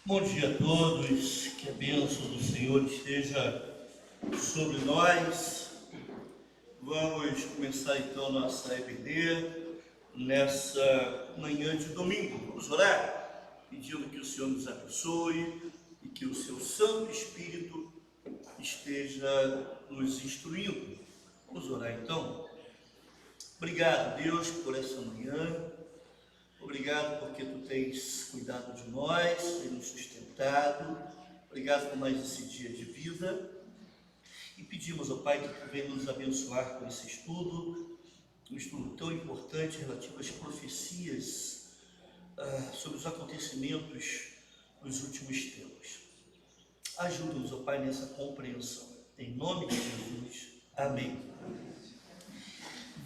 Bom dia a todos, que a bênção do Senhor esteja sobre nós. Vamos começar então nossa EBD nessa manhã de domingo. Vamos orar, pedindo que o Senhor nos abençoe e que o seu Santo Espírito esteja nos instruindo. Vamos orar então. Obrigado, Deus, por essa manhã. Obrigado porque Tu tens cuidado de nós, tens nos sustentado. Obrigado por mais esse dia de vida. E pedimos ao Pai que Tu venha nos abençoar com esse estudo, um estudo tão importante relativo às profecias sobre os acontecimentos dos últimos tempos. Ajuda-nos, ó Pai, nessa compreensão. Em nome de Jesus. Amém.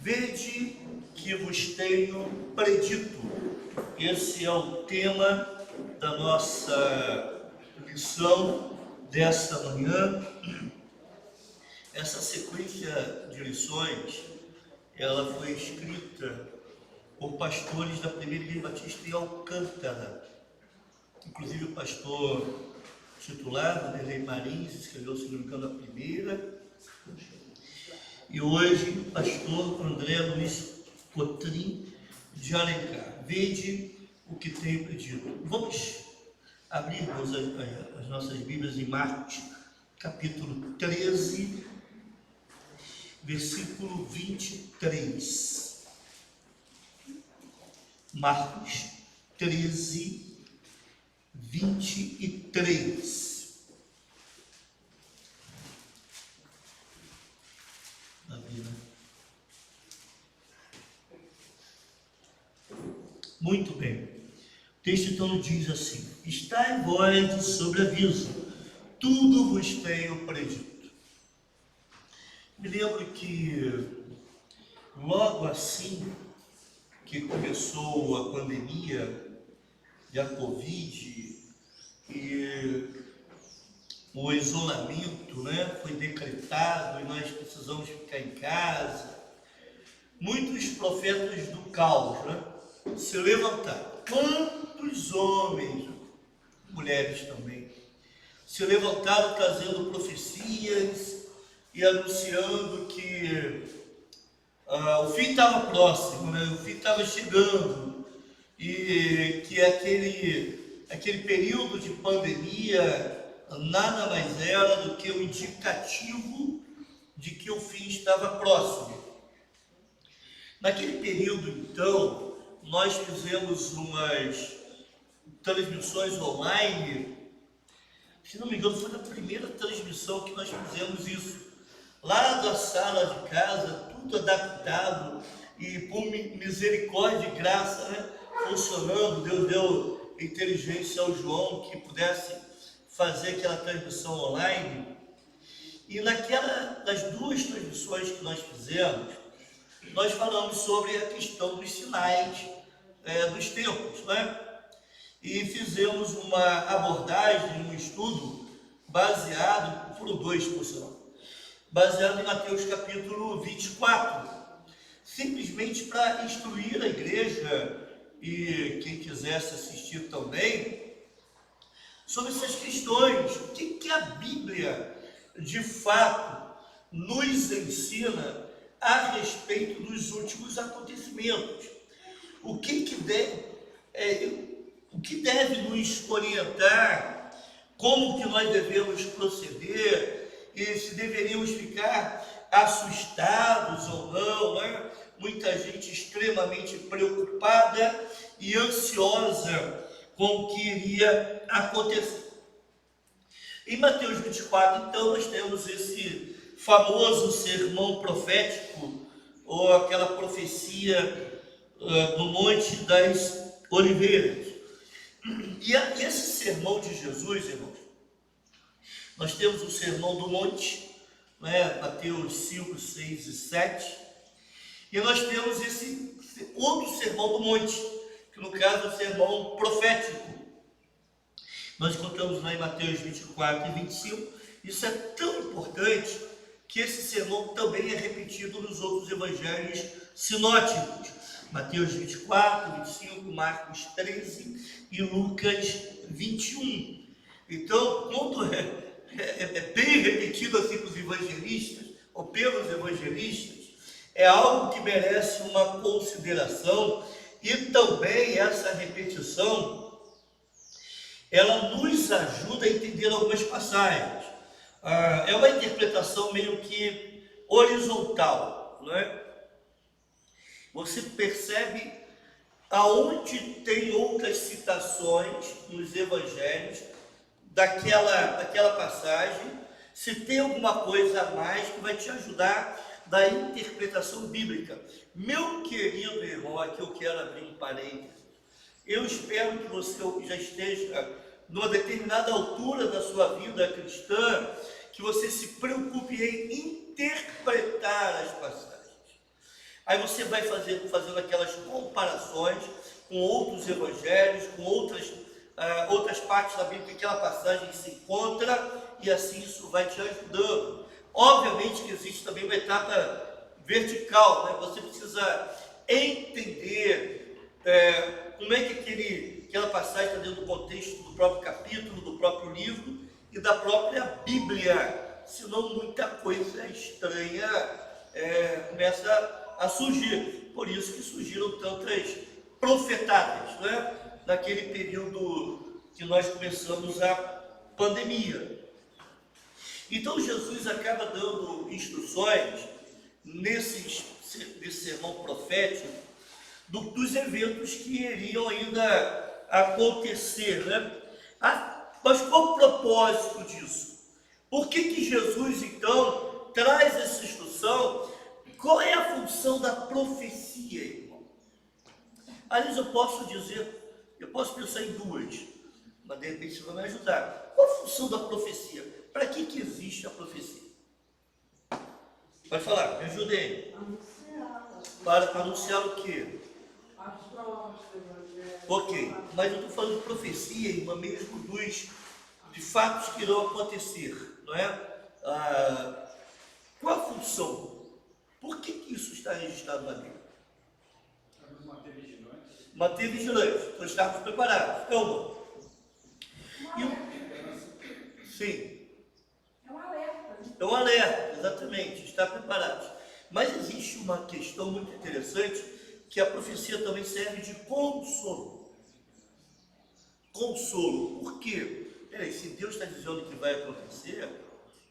Vede que vos tenho predito. Esse é o tema da nossa lição desta manhã. Essa sequência de lições, ela foi escrita por pastores da Primeira Igreja Batista em Alcântara. Inclusive o pastor titular, Vanderlei Marins, escreveu, se não me engano, a primeira. E hoje, o pastor André Luiz Cotrim de Alencar. Vede o que tenho pedido. Vamos abrir as nossas Bíblias em Marcos, capítulo 13, versículo 23. Marcos 13, 23. Muito bem. O texto então diz assim: estai vós de sobreaviso, tudo vos tenho predito. Me lembro que logo assim que começou a pandemia da Covid e o isolamento, foi decretado e nós precisamos ficar em casa, muitos profetas do caos, se levantaram. Quantos homens, mulheres também, se levantaram trazendo profecias e anunciando que o fim estava próximo, o fim estava chegando, e que aquele período de pandemia nada mais era do que um indicativo de que o fim estava próximo. Naquele período, então, nós fizemos umas transmissões online. Se não me engano, foi a primeira transmissão que nós fizemos isso. Lá da sala de casa, tudo adaptado e por misericórdia e graça, funcionando. Deus deu inteligência ao João que pudesse fazer aquela transmissão online. E das duas transmissões que nós fizemos, nós falamos sobre a questão dos sinais dos tempos, E fizemos uma abordagem, um estudo baseado, foram dois, por sinal, baseado em Mateus capítulo 24, simplesmente para instruir a igreja e quem quisesse assistir também, sobre essas questões. O que a Bíblia, de fato, nos ensina a respeito dos últimos acontecimentos? O que deve nos orientar, como que nós devemos proceder e se deveríamos ficar assustados ou não, Muita gente extremamente preocupada e ansiosa com o que iria acontecer. Em Mateus 24, então, nós temos esse famoso sermão profético, ou aquela profecia do Monte das Oliveiras. E esse sermão de Jesus, irmãos, nós temos o sermão do monte, Mateus 5, 6 e 7, e nós temos esse outro sermão do monte, que no caso é o sermão profético. Nós encontramos lá em Mateus 24 e 25, isso é tão importante que esse sermão também é repetido nos outros evangelhos sinóticos. Mateus 24, 25, Marcos 13 e Lucas 21. Então, quando é bem repetido assim para os evangelistas, ou pelos evangelistas, é algo que merece uma consideração, e também essa repetição, ela nos ajuda a entender algumas passagens. É uma interpretação meio que horizontal, não é? Você percebe aonde tem outras citações nos evangelhos daquela passagem, se tem alguma coisa a mais que vai te ajudar da interpretação bíblica. Meu querido irmão, aqui eu quero abrir um parênteses. Eu espero que você já esteja numa determinada altura da sua vida cristã, que você se preocupe em interpretar as passagens. Aí você vai fazendo aquelas comparações com outros evangelhos, com outras partes da Bíblia que aquela passagem se encontra, e assim isso vai te ajudando. Obviamente que existe também uma etapa vertical, né? Você precisa entender como é que aquela passagem está dentro do contexto do próprio capítulo, do próprio livro e da própria Bíblia, senão muita coisa estranha começa a surgir. Por isso que surgiram tantas profetadas, né? Naquele período que nós começamos a pandemia. Então Jesus acaba dando instruções nesse sermão profético dos eventos que iriam ainda acontecer, né? Mas qual o propósito disso? Por que Jesus então traz essa instrução? Qual é a função da profecia, irmão? Aliás, eu posso pensar em duas, mas de repente você vai me ajudar. Qual a função da profecia? Para que existe a profecia? Pode falar, me ajude aí. Para anunciar o quê? Ok, mas eu estou falando de profecia, irmã, mesmo de fatos que irão acontecer, não é? Qual a função? Por que isso está registrado na Bíblia? Manter vigilante, para estarmos preparados. Calma. Sim. É um alerta, exatamente, estar preparados. Mas existe uma questão muito interessante, que a profecia também serve de consolo. Consolo. Por quê? Peraí, se Deus está dizendo que vai acontecer,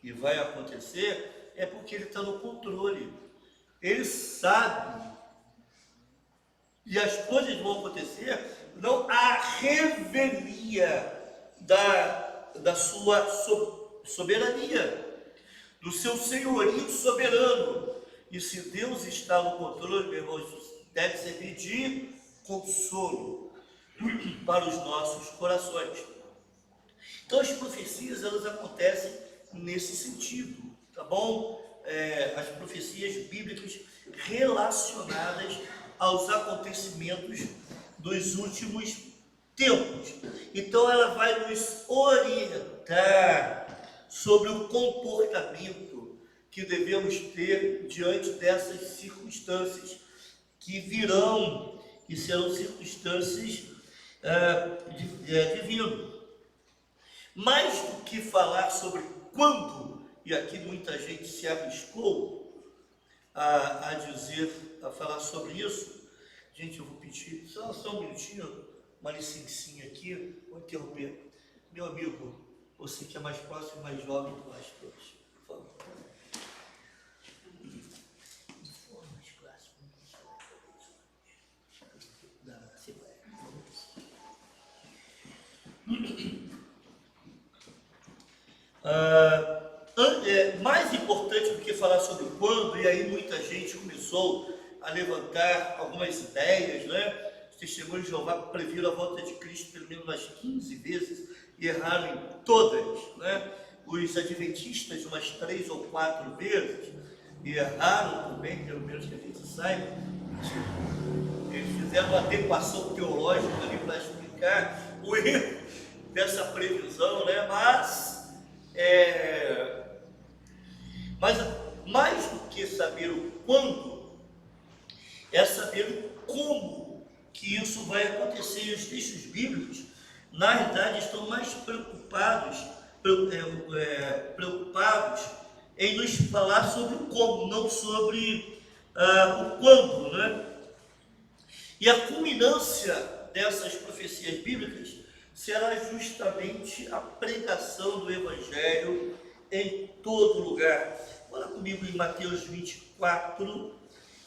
e vai acontecer, é porque Ele está no controle. Ele sabe. E as coisas vão acontecer, não a revelia da sua soberania, do seu senhorio soberano. E se Deus está no controle, meu irmão, isso deve servir de consolo para os nossos corações. Então as profecias, elas acontecem nesse sentido, tá bom? As profecias bíblicas relacionadas aos acontecimentos dos últimos tempos. Então ela vai nos orientar sobre o comportamento que devemos ter diante dessas circunstâncias que virão e serão circunstâncias divinas. Mais do que falar sobre quando, e aqui muita gente se arriscou a falar sobre isso. Gente, eu vou pedir só um minutinho, uma licencinha aqui, vou interromper. Meu amigo, você que é mais próximo, mais jovem que nós todos, por favor. Mais importante do que falar sobre quando, e aí muita gente começou a levantar algumas ideias, né? Os testemunhos de Jeová previram a volta de Cristo pelo menos umas 15 vezes e erraram em todas, né? Os adventistas umas 3 ou 4 vezes e erraram também, pelo menos que a gente saiba. Eles fizeram uma adequação teológica ali para explicar o erro dessa previsão, né? Mas mais do que saber o quando, é saber o como que isso vai acontecer. E os textos bíblicos, Na realidade, estão mais preocupados em nos falar sobre o como, não sobre o quando, né? E a culminância dessas profecias bíblicas será justamente a pregação do Evangelho em todo lugar. Olha comigo em Mateus 24,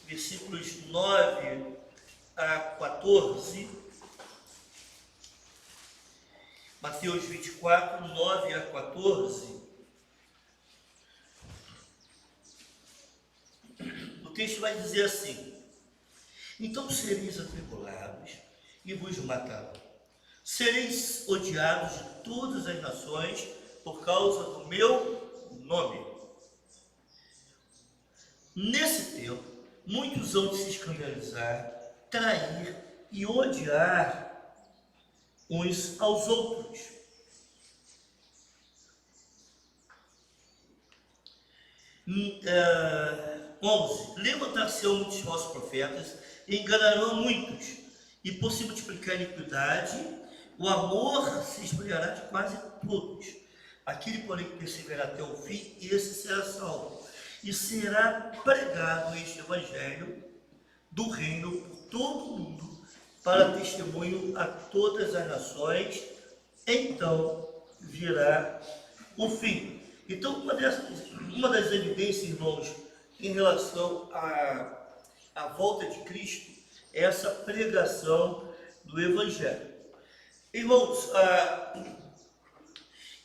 versículos 9 a 14. Mateus 24, 9 a 14. O texto vai dizer assim: então sereis atribulados e vos matarão. Sereis odiados de todas as nações por causa do meu nome. Nesse tempo, muitos hão de se escandalizar, trair e odiar uns aos outros. 11. Levantar-se-ão muitos falsos profetas, e enganarão muitos, e por se multiplicar a iniquidade, o amor se espalhará de quase todos. Aquele, porém, que perseverar até o fim, esse será salvo. E será pregado este evangelho do reino por todo o mundo, para testemunho a todas as nações, então virá o fim. Então, uma das evidências, irmãos, em relação à volta de Cristo, é essa pregação do Evangelho. Irmãos,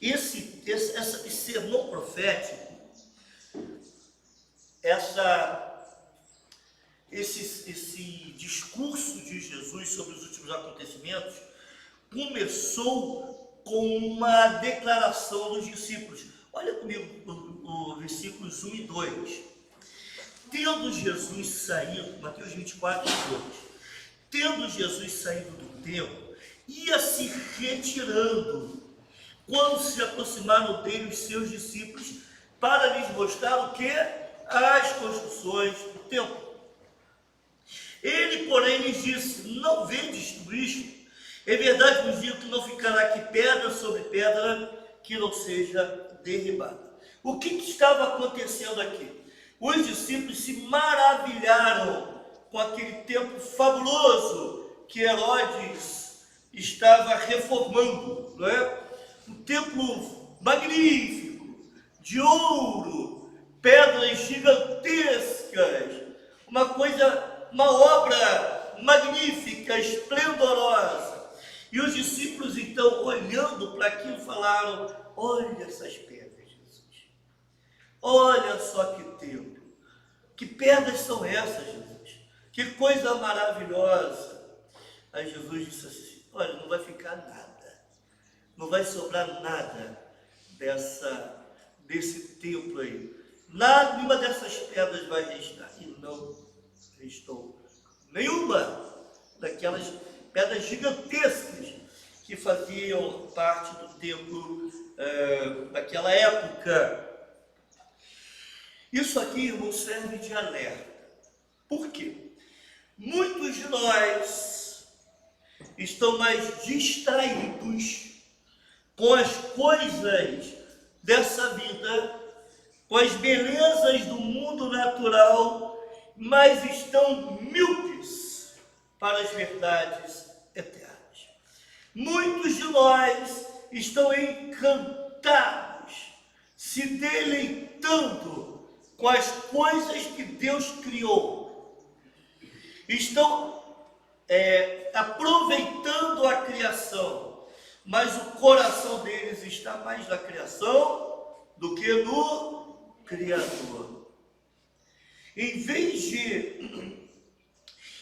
esse sermão profético, esse discurso de Jesus sobre os últimos acontecimentos, começou com uma declaração dos discípulos. Olha comigo o versículos 1 e 2. Tendo Jesus saído, Mateus 24, 2. Tendo Jesus saído do templo, ia se retirando, quando se aproximaram dele os seus discípulos, para lhes mostrar o que? As construções do templo. Ele, porém, lhes disse: não vedes tudo isto? É verdade vos digo que não ficará aqui pedra sobre pedra que não seja derribada. O que estava acontecendo aqui? Os discípulos se maravilharam com aquele templo fabuloso que Herodes estava reformando, não é? Um templo magnífico, de ouro, pedras gigantescas, uma obra magnífica, esplendorosa. E os discípulos, então, olhando para aquilo, falaram: olha essas pedras, Jesus. Olha só que templo. Que pedras são essas, Jesus? Que coisa maravilhosa. Aí Jesus disse assim: olha, não vai ficar nada. Não vai sobrar nada desse templo aí. Nenhuma dessas pedras vai restar. E não restou nenhuma daquelas pedras gigantescas que faziam parte do templo daquela época. Isso aqui, irmão, serve de alerta. Por quê? Muitos de nós estão mais distraídos com as coisas dessa vida, com as belezas do mundo natural, mas estão míopes para as verdades eternas. Muitos de nós estão encantados, se deleitando com as coisas que Deus criou. Estão aproveitando a criação, mas o coração deles está mais na criação do que no Criador. Em vez de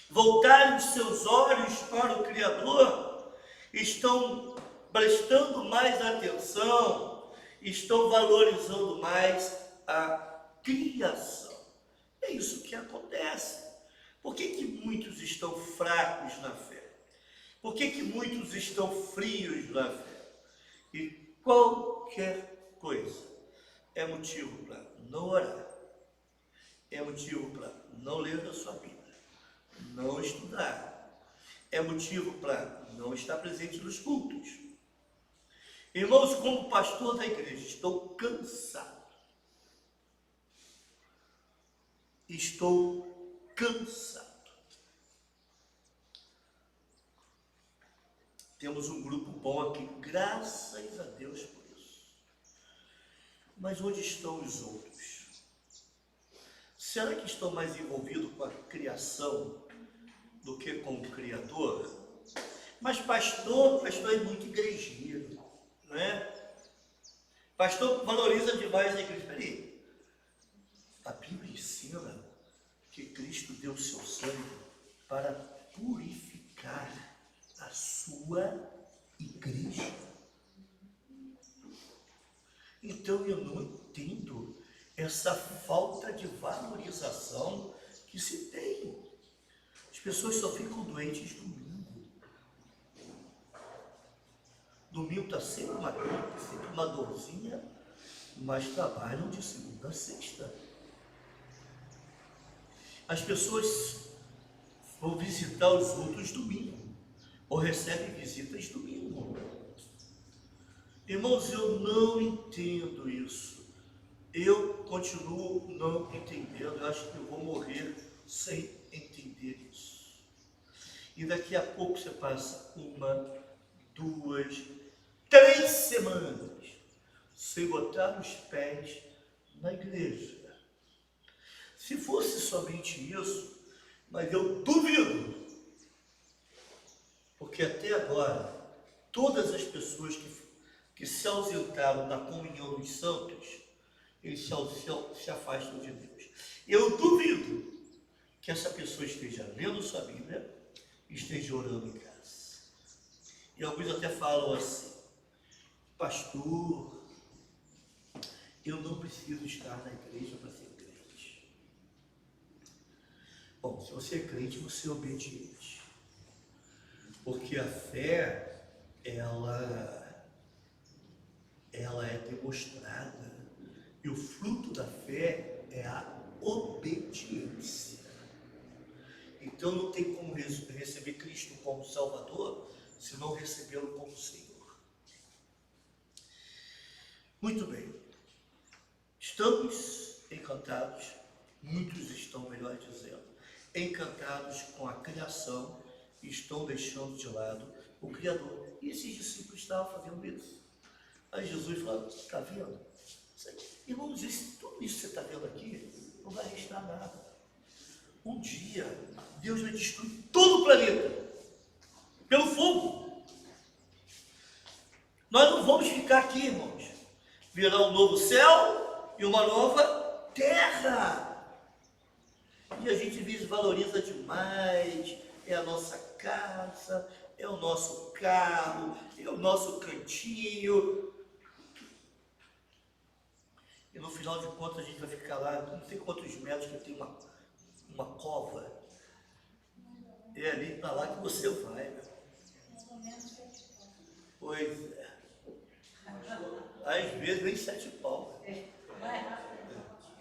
voltarem os seus olhos para o Criador, estão prestando mais atenção, estão valorizando mais a criação. É isso que acontece. Por que muitos estão fracos na fé? Por que muitos estão frios na fé? E qualquer coisa é motivo para não orar, é motivo para não ler a sua Bíblia, não estudar, é motivo para não estar presente nos cultos, Irmãos, como pastor da igreja, estou cansado. Estou cansado. Temos um grupo bom aqui, graças a Deus por isso. Mas onde estão os outros? Será que estão mais envolvidos com a criação do que com o Criador? Mas pastor é muito igrejeiro, não é? Pastor valoriza demais a igreja. Peraí, a Bíblia ensina que Cristo deu o seu sangue para purificar a sua igreja. Então eu não entendo essa falta de valorização que se tem. As pessoas só ficam doentes domingo. Domingo está sempre uma gripe, sempre uma dorzinha, mas trabalham de segunda a sexta. As pessoas vão visitar os outros domingo, ou recebem visitas domingo. Irmãos, eu não entendo isso. Eu continuo não entendendo. Eu acho que eu vou morrer sem entender isso. E daqui a pouco você passa 1, 2, 3 semanas sem botar os pés na igreja. Se fosse somente isso, mas eu duvido, porque até agora, todas as pessoas que se ausentaram da comunhão dos santos, eles se afastam de Deus. Eu duvido que essa pessoa esteja lendo sua Bíblia e esteja orando em casa. E alguns até falam assim: pastor, eu não preciso estar na igreja para ser crente. Bom, se você é crente, você é obediente. Porque a fé, ela é demonstrada. E o fruto da fé é a obediência. Então não tem como receber Cristo como Salvador se não recebê-lo como Senhor. Muito bem. Estamos encantados, muitos estão, melhor dizendo, encantados com a criação e estão deixando de lado o Criador. E esses discípulos estavam fazendo isso. Aí Jesus falou: está vendo? Irmãos, tudo isso que você está vendo aqui não vai restar nada. Um dia, Deus vai destruir todo o planeta pelo fogo. Nós não vamos ficar aqui, irmãos. Virá um novo céu e uma nova terra. E a gente desvaloriza demais. É a nossa casa, é o nosso carro, é o nosso cantinho. E no final de contas a gente vai ficar lá, não sei quantos metros que tem uma cova. É ali para lá que você vai, né? Pois é. Às vezes vem 7 pau.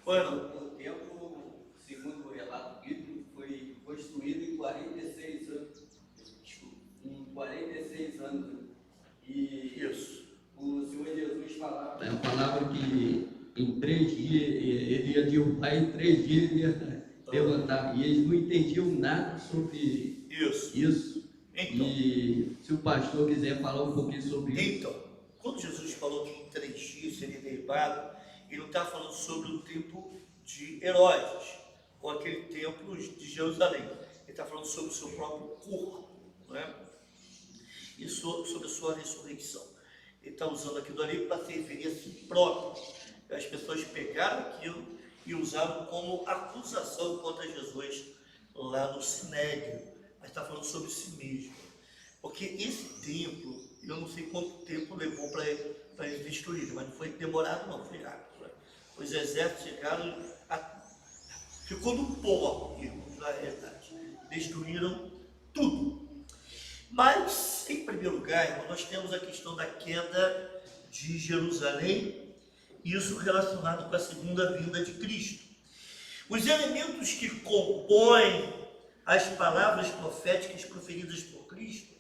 Foi, não? O templo, segundo o relato bíblico, foi construído em 46 anos. Em 46 anos. E Isso. o Senhor Jesus falava. A palavra que em 3 dias ele ia derrubar, em 3 dias ele ia levantar. E eles não entendiam nada sobre isso. Então, e se o pastor quiser falar um pouquinho sobre isso. Então, quando Jesus falou que em 3 dias seria derribado, ele não está falando sobre o templo de Herodes, ou aquele templo de Jerusalém. Ele está falando sobre o seu próprio corpo, não é? E sobre a sua ressurreição. Ele está usando aquilo ali para se referir a si próprio. As pessoas pegaram aquilo e usaram como acusação contra Jesus lá no Sinédrio. Mas está falando sobre si mesmo. Porque esse templo, eu não sei quanto tempo levou para eles destruírem, mas não foi demorado não, foi rápido. Né? Os exércitos chegaram, ficou no pó, na realidade. Destruíram tudo. Mas, em primeiro lugar, nós temos a questão da queda de Jerusalém, isso relacionado com a segunda vinda de Cristo. Os elementos que compõem as palavras proféticas proferidas por Cristo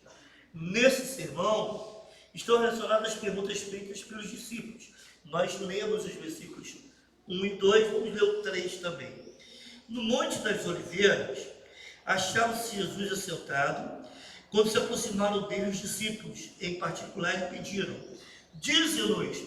nesse sermão, estão relacionadas às perguntas feitas pelos discípulos. Nós lemos os versículos 1 e 2, vamos ler o 3 também. No Monte das Oliveiras, achava-se Jesus assentado, quando se aproximaram dele os discípulos, em particular, lhe pediram: dize-nos,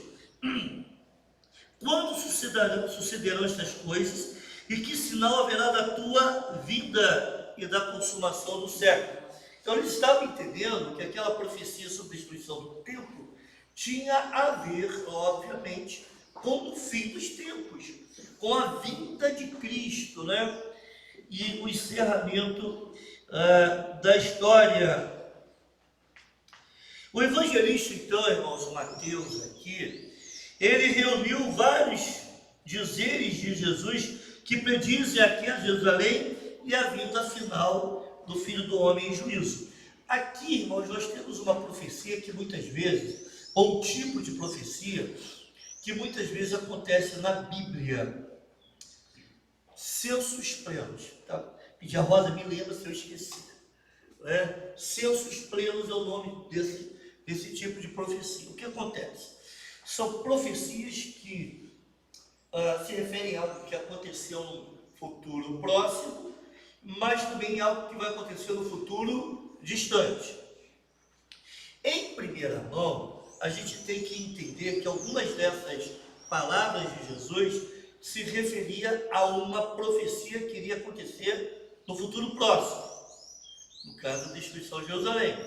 quando sucederão estas coisas, e que sinal haverá da tua vinda e da consumação do século? Então eles estavam entendendo que aquela profecia sobre a destruição do templo tinha a ver, obviamente, com o fim dos tempos, com a vinda de Cristo, né? E o encerramento da história. O evangelista, então, irmãos, Mateus aqui, ele reuniu vários dizeres de Jesus que predizem aqui a Jerusalém e a vinda final do Filho do Homem em juízo. Aqui, irmãos, nós temos uma profecia que muitas vezes, ou um tipo de profecia, que muitas vezes acontece na Bíblia. Censos plenos. Tá? Pedir a Rosa me lembra se eu esqueci. Censos plenos é o nome desse tipo de profecia. O que acontece? São profecias que se referem a algo que aconteceu no futuro próximo, mas também algo que vai acontecer no futuro distante. Em primeira mão, a gente tem que entender que algumas dessas palavras de Jesus se referia a uma profecia que iria acontecer no futuro próximo, no caso da destruição de Jerusalém.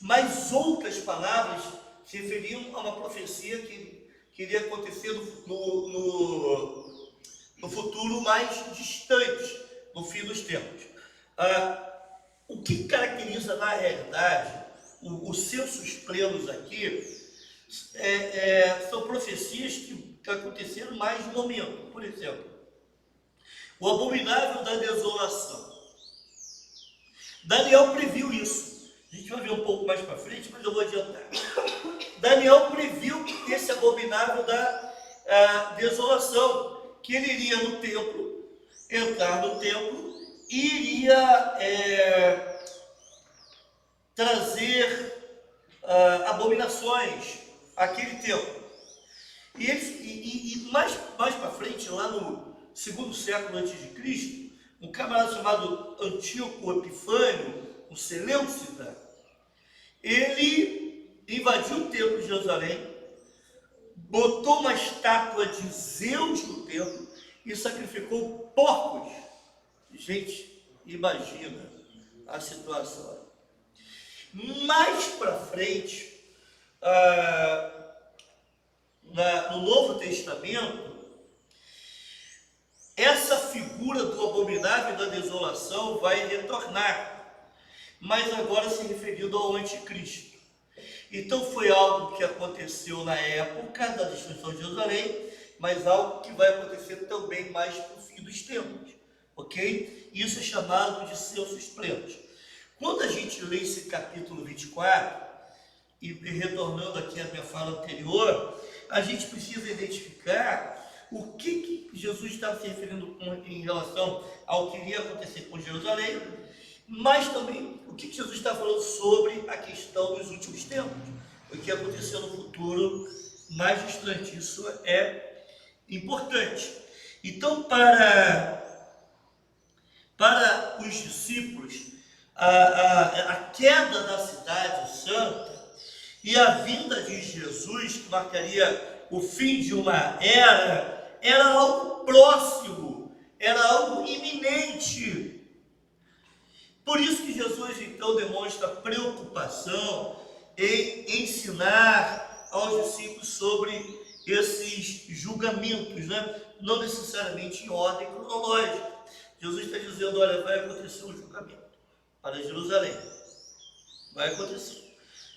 Mas outras palavras se referiam a uma profecia que iria acontecer no futuro mais distante, no fim dos tempos. O que caracteriza na realidade os censos plenos aqui são profecias que aconteceram mais no momento. Por exemplo, o abominável da desolação. Daniel previu isso. A gente vai ver um pouco mais para frente, mas eu vou adiantar. Daniel previu esse abominável da desolação, que ele iria no templo, entrar no templo e iria trazer abominações àquele templo. E mais para frente, lá no segundo século antes de Cristo, um camarada chamado Antíoco Epifânio, um Seleucida, ele invadiu o templo de Jerusalém, botou uma estátua de Zeus no templo e sacrificou porcos. Gente, imagina a situação. Mais para frente, no Novo Testamento, essa figura do abominável da desolação vai retornar, mas agora se referindo ao anticristo. Então foi algo que aconteceu na época da destruição de Jerusalém, mas algo que vai acontecer também mais no fim dos tempos, ok? Isso é chamado de censos plenos. Quando a gente lê esse capítulo 24, e retornando aqui à minha fala anterior, a gente precisa identificar o que Jesus estava se referindo em relação ao que iria acontecer com Jerusalém, mas também o que Jesus está falando sobre a questão dos últimos tempos, o que aconteceu no futuro mais distante. Isso é importante. Então, para os discípulos, a queda da cidade santa e a vinda de Jesus, que marcaria o fim de uma era algo próximo, era algo iminente. Por isso que Jesus, então, demonstra preocupação em ensinar aos discípulos sobre esses julgamentos, né? Não necessariamente em ordem cronológica. Jesus está dizendo, olha, vai acontecer um julgamento para Jerusalém. Vai acontecer.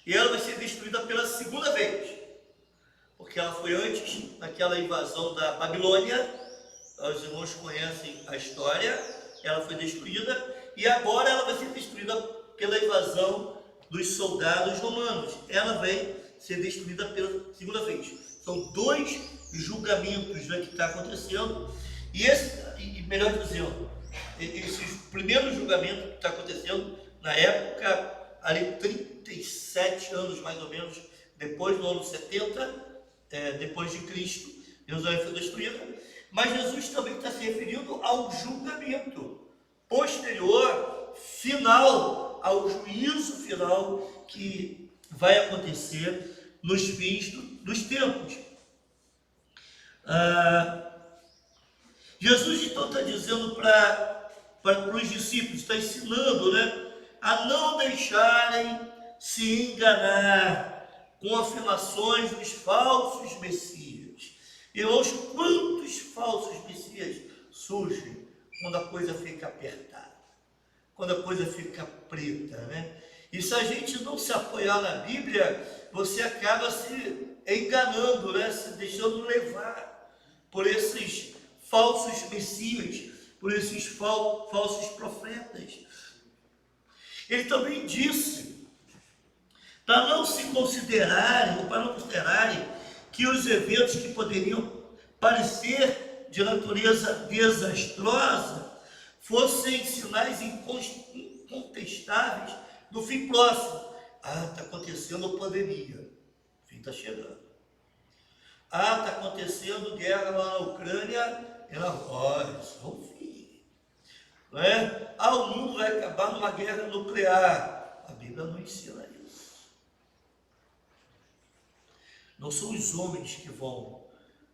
E ela vai ser destruída pela segunda vez, porque ela foi antes daquela invasão da Babilônia. Os irmãos conhecem a história. Ela foi destruída e agora ela vai ser destruída pela invasão dos soldados romanos. Ela vai ser destruída pela segunda vez. São dois julgamentos, né, que está acontecendo. E melhor dizendo, esse primeiro julgamento que está acontecendo na época, ali 37 anos mais ou menos depois do ano 70, depois de Cristo, Jerusalém foi destruída, mas Jesus também está se referindo ao julgamento posterior, final, ao juízo final que vai acontecer nos fins dos tempos. Jesus então está dizendo para os discípulos, está ensinando, né, a não deixarem se enganar com afirmações dos falsos messias. Irmãos, quantos falsos messias surgem quando a coisa fica apertada, quando a coisa fica preta, né? E se a gente não se apoiar na Bíblia, você acaba se enganando, né? Se deixando levar por esses falsos messias, por esses falsos profetas. Ele também disse para não se considerarem, ou para não considerarem que os eventos que poderiam parecer de natureza desastrosa fossem sinais incontestáveis do fim próximo. Está acontecendo a pandemia, o fim está chegando. Está acontecendo guerra lá na Ucrânia e na Rússia, o fim. Não é? O mundo vai acabar numa guerra nuclear. A Bíblia não ensina isso. Não são os homens que vão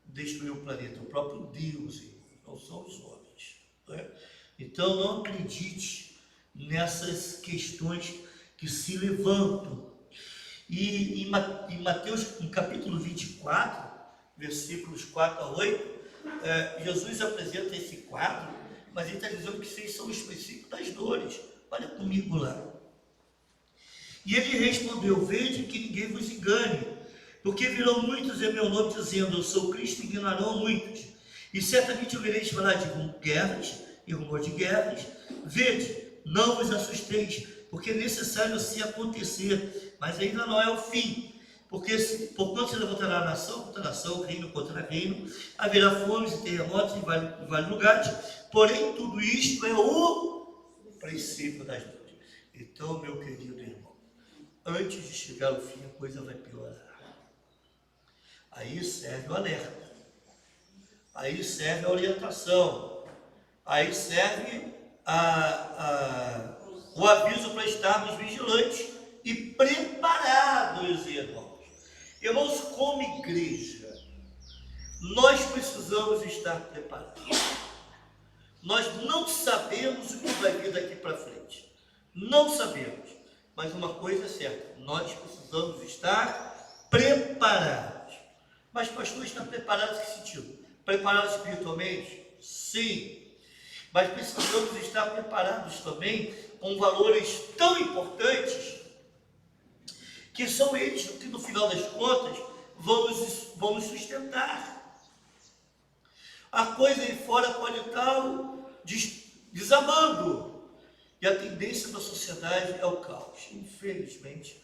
destruir o planeta, o próprio Deus, não são os homens. Não é? Então não acredite nessas questões que se levantam. E em Mateus, no capítulo 24, versículos 4 a 8, Jesus apresenta esse quadro, mas ele está dizendo que esses são os princípios das dores. Olha comigo lá. E ele respondeu: vede que ninguém vos engane, porque virão muitos em meu nome dizendo, eu sou Cristo, e enganarão muitos. E certamente ouvireis falar de guerras e rumor de guerras. Vede, não vos assusteis, porque é necessário assim acontecer, mas ainda não é o fim. Porque porquanto se levantará nação contra nação, reino contra reino, haverá fomes e terremotos em vários lugares, porém tudo isto é o princípio das dores. Então, meu querido irmão, antes de chegar ao fim, a coisa vai piorar. Aí serve o alerta, aí serve a orientação, aí serve o aviso para estarmos vigilantes e preparados, irmãos. Irmãos, como igreja, nós precisamos estar preparados. Nós não sabemos o que vai vir daqui para frente. Não sabemos. Mas uma coisa é certa, nós precisamos estar preparados. Mas pastor, está preparado em que sentido? Preparado espiritualmente? Sim. Mas precisamos estar preparados também com valores tão importantes, que são eles que no final das contas vão nos sustentar. A coisa aí fora pode estar desabando, e a tendência da sociedade é o caos. Infelizmente,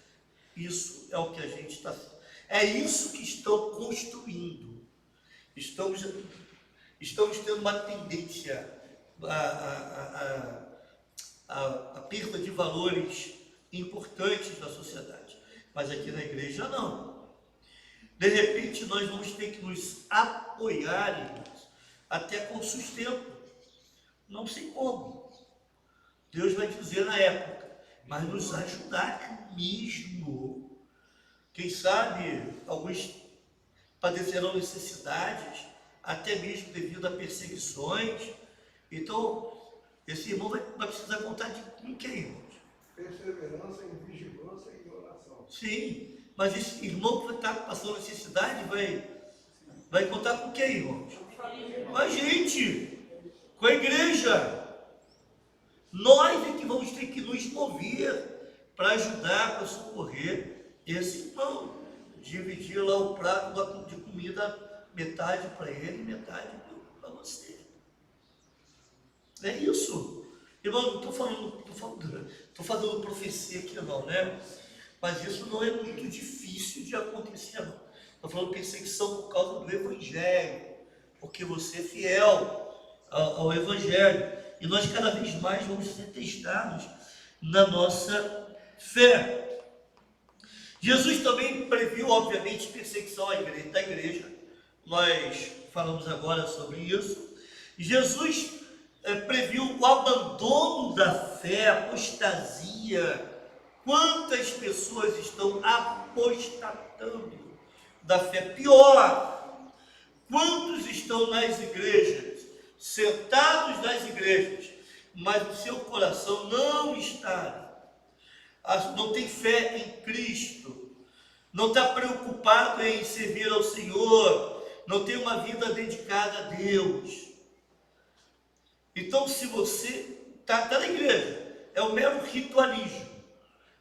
isso é o que a gente está... É isso que estão construindo. Estamos tendo uma tendência a perda de valores importantes na sociedade. Mas aqui na igreja não. De repente nós vamos ter que nos apoiar, irmãos, até com sustento. Não sei como. Deus vai dizer na época, mas nos ajudar mesmo. Quem sabe alguns padecerão necessidades, até mesmo devido a perseguições. Então, esse irmão vai precisar contar com quem, irmãos? Perseverança em vigilância e oração. Sim, mas esse irmão que está passando necessidade vai contar com quem, irmãos? Com a gente, com a igreja. Nós é que vamos ter que nos mover para ajudar, para socorrer esse irmão. Dividir lá o prato de comida, metade para ele e metade para você. É isso. Irmão, não estou falando profecia aqui não, né? Mas isso não é muito difícil de acontecer, não. Estou falando perseguição por causa do Evangelho, porque você é fiel ao Evangelho. E nós cada vez mais vamos ser testados na nossa fé. Jesus também previu, obviamente, perseguição da igreja. Nós falamos agora sobre isso. Jesus previu o abandono da fé, a apostasia. Quantas pessoas estão apostatando da fé? Pior, quantos estão nas igrejas, sentados nas igrejas, mas o seu coração não está, não tem fé em Cristo, não está preocupado em servir ao Senhor, não tem uma vida dedicada a Deus. Então, se você está na igreja, é um mero ritualismo,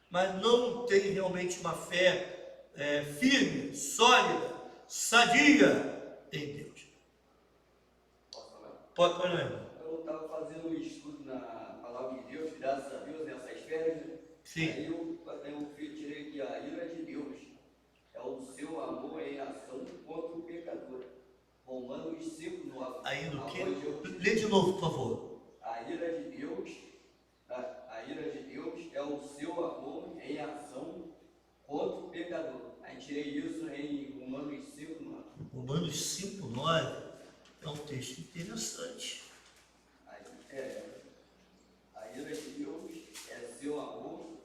mas não tem realmente uma fé firme, sólida, sadia em Deus. Posso falar? Pode falar. Eu estava fazendo um estudo na palavra de Deus, graças a Deus, nessas férias, né? Sim. Aí eu tirei aqui a ira de Deus, é o seu amor em ação contra o pecador. Romanos 5:9. Aí do que? Lê de novo, por favor. A ira de Deus é o seu amor em ação contra o pecador. Aí tirei isso em Romanos 5:9. Romanos 5:9 é um texto interessante. A ira de Deus é seu amor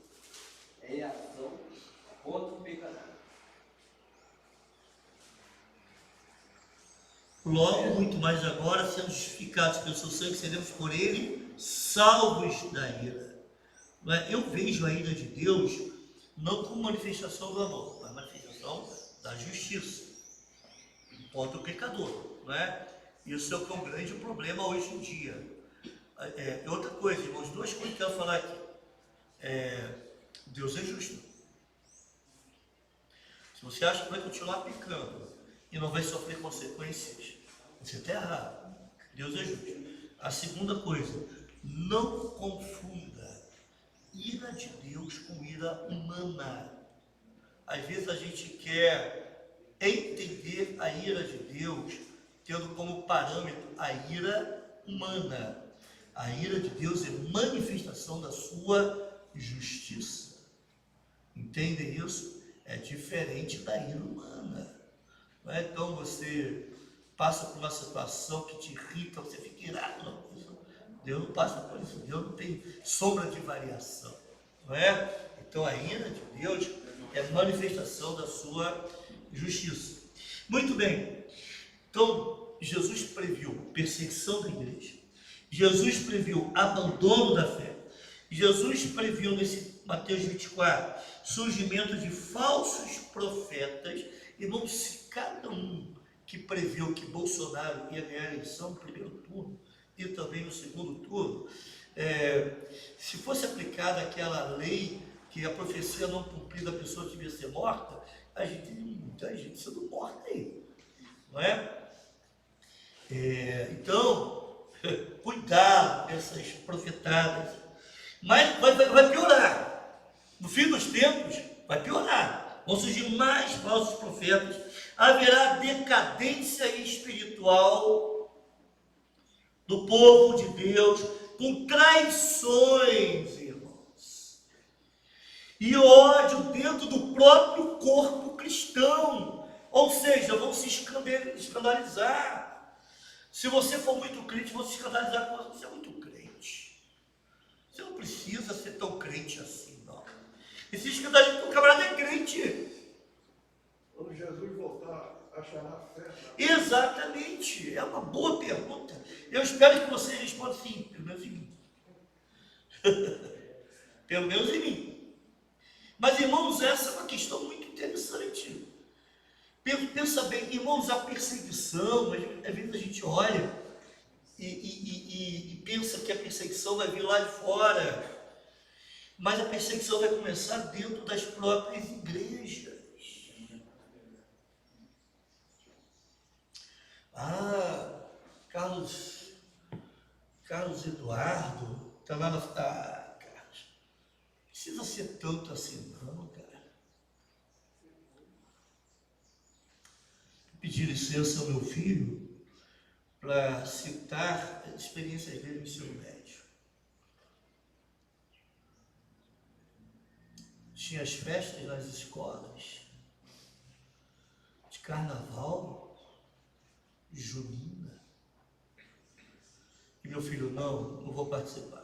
em ação contra o pecador. Logo, muito mais agora, sendo justificados pelo seu sangue, seremos por ele salvos da ira. Eu vejo a ira de Deus não como manifestação do amor, mas manifestação da justiça contra o pecador, não é? Isso é o que é um grande problema hoje em dia. Outra coisa, irmãos, duas coisas que eu quero falar aqui. Deus é justo. Se você acha que vai continuar pecando e não vai sofrer consequências, você está errado. Deus é justo. A segunda coisa, não confunda ira de Deus com ira humana. Às vezes a gente quer entender a ira de Deus tendo como parâmetro a ira humana. A ira de Deus é manifestação da sua justiça. Entendem isso? É diferente da ira humana. Não é? Então você passa por uma situação que te irrita, você fica irado. Não. Deus não passa por isso. Deus não tem sombra de variação. Não é? Então a ira de Deus é manifestação da sua justiça. Muito bem. Então Jesus previu perseguição da igreja. Jesus previu abandono da fé. Jesus previu nesse Mateus 24 surgimento de falsos profetas. Irmãos, se cada um que previu que Bolsonaro ia ganhar a eleição no primeiro turno e também no segundo turno, se fosse aplicada aquela lei que a profecia não cumprida, a pessoa devia ser morta, a gente tem muita gente sendo morta aí, não é? Então, cuidado dessas profetadas. Mas vai piorar. No fim dos tempos, vai piorar. Vão surgir mais falsos profetas. Haverá decadência espiritual do povo de Deus, com traições, irmãos. E ódio dentro do próprio corpo cristão. Ou seja, vão se escandalizar. Se você for muito crente, vão se escandalizar com você. Você é muito crente. Você não precisa ser tão crente assim, não. E se escandaliza com o camarada é crente. Quando Jesus voltar, achará fé. Exatamente. É uma boa pergunta. Eu espero que vocês respondam sim, pelo menos em mim. Pelo menos em mim. Mas, irmãos, essa é uma questão muito interessante. Pensa bem, irmãos, a perseguição, às vezes a gente olha e pensa que a perseguição vai vir lá de fora, mas a perseguição vai começar dentro das próprias igrejas. Carlos Eduardo, está lá na... Carlos, precisa ser tanto assim não, cara. Pedir licença ao meu filho para citar as experiências dele no ensino médio. tinha as festas nas escolas, de carnaval, junina. E meu filho, não vou participar.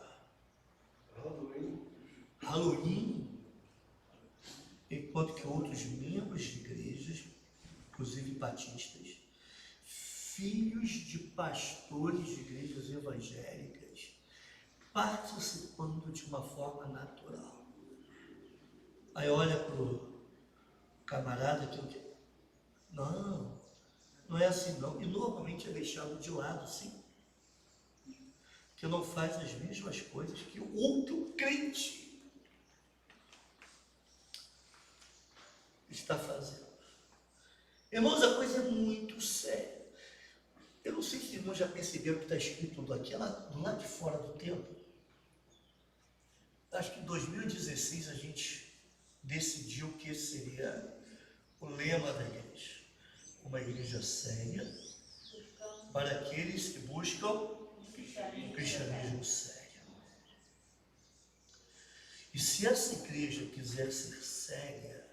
Halloween. Enquanto que outros membros de igrejas, inclusive batistas, filhos de pastores de igrejas evangélicas, participando de uma forma natural. Aí olha para o camarada que não é assim não. E normalmente é deixado de lado, sim. Que não faz as mesmas coisas que o outro crente está fazendo. Irmãos, a coisa é muito séria. Eu não sei se os irmãos já perceberam que está escrito do lado de fora do templo. Acho que em 2016 a gente decidiu que esse seria o lema da igreja. Uma igreja séria para aqueles que buscam um cristianismo sério. E se essa igreja quiser ser séria,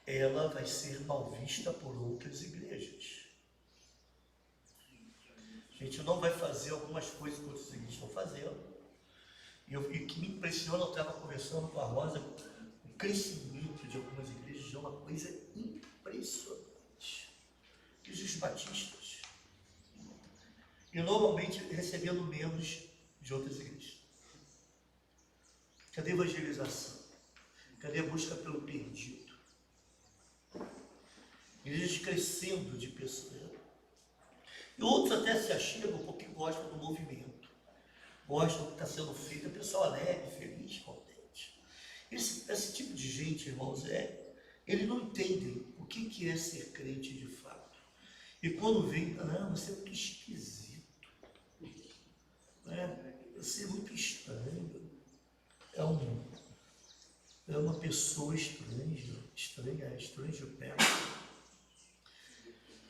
ela vai ser mal vista por outras igrejas. A gente não vai fazer algumas coisas que outras igrejas estão fazendo. E o que me impressiona, eu estava conversando com a Rosa, o crescimento de algumas igrejas é uma coisa impressionante. Igrejas batistas. E normalmente recebendo membros de outras igrejas. Cadê a evangelização? Cadê a busca pelo perdido? Igrejas crescendo de pessoas. E outros até se achegam porque gostam do movimento. Gostam do que está sendo feito. A pessoa alegre, feliz, contente. Esse tipo de gente, irmãos, eles não entendem o que é ser crente de fato. E quando vem, você é muito esquisito. Você é muito estranho. É uma pessoa estranho perto.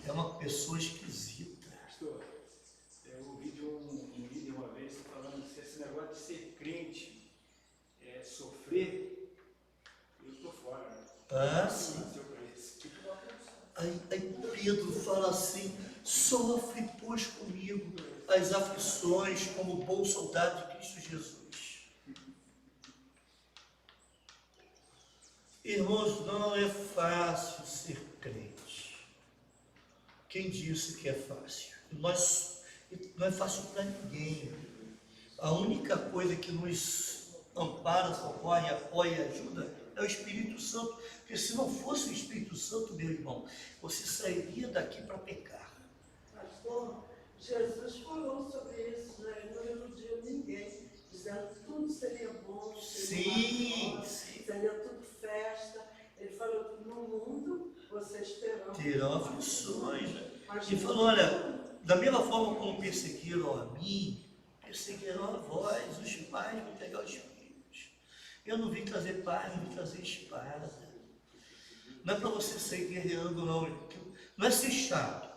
É uma pessoa esquisita. Pastor, eu ouvi de um vídeo uma vez falando que esse negócio de ser crente é sofrer, eu estou fora. Né? Sim. Aí Pedro fala assim: sofre, pois, comigo as aflições como bom soldado de Cristo Jesus. Irmãos, não é fácil ser crente. Quem disse que é fácil? Não é fácil para ninguém. A única coisa que nos ampara, socorre, apoia e ajuda é o Espírito Santo. Porque se não fosse o Espírito Santo, meu irmão, você sairia daqui para pecar. Pastor, Jesus falou sobre isso, né? Ele não iludiu ninguém, dizendo que tudo seria bom, seria tudo festa. Ele falou que no mundo vocês terão aflições. E falou: olha, da mesma forma como perseguiram a mim, perseguirão a vós, os pais vão pegar os filhos. Eu não vim trazer paz, não vim trazer espada. Não é para você sair guerreando, não. Não é ser chato.